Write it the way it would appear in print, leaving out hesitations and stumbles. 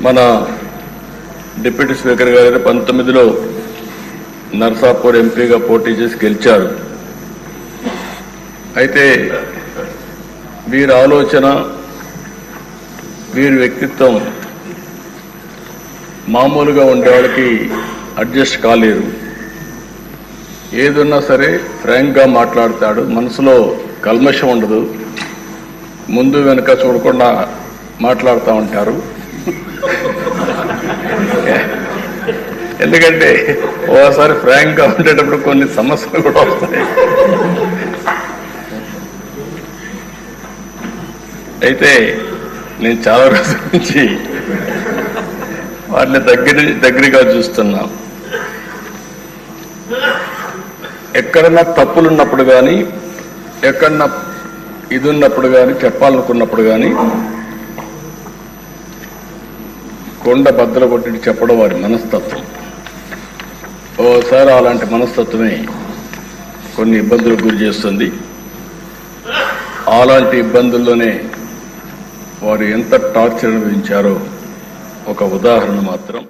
మన deputy speaker గారు 19లో నర్సాపూర్ ఎంపీగా పోటీ చేసి గెలిచారు. అయితే వీరి ఆలోచన, వీరి వ్యక్తిత్వం మామూలుగా ఉండేవాళ్ళకి అడ్జస్ట్ కాలేరు. ఏదున్నా సరే ఫ్రాంక్గా మాట్లాడతాడు, మనసులో కల్మషం ఉండదు, ముందు వెనుక చూడకుండా మాట్లాడుతూ ఉంటారు. ఎందుకంటే ఓసారి ఫ్రాంక్గా ఉండేటప్పుడు కొన్ని సమస్యలు కూడా వస్తాయి. అయితే నేను చాలా రోజుల నుంచి వాటిని దగ్గరగా చూస్తున్నా. ఎక్కడన్నా తప్పులు ఉన్నప్పుడు కానీ, ఎక్కడన్నా ఇది ఉన్నప్పుడు కానీ, చెప్పాలనుకున్నప్పుడు కానీ కొండ బద్దలు కొట్టి చెప్పడం వారి మనస్తత్వం. ఓసారి అలాంటి మనస్తత్వమే కొన్ని ఇబ్బందులకు గురి చేస్తుంది. అలాంటి ఇబ్బందుల్లోనే వారు ఎంత టార్చర్ అనుభవించారో ఒక ఉదాహరణ మాత్రం.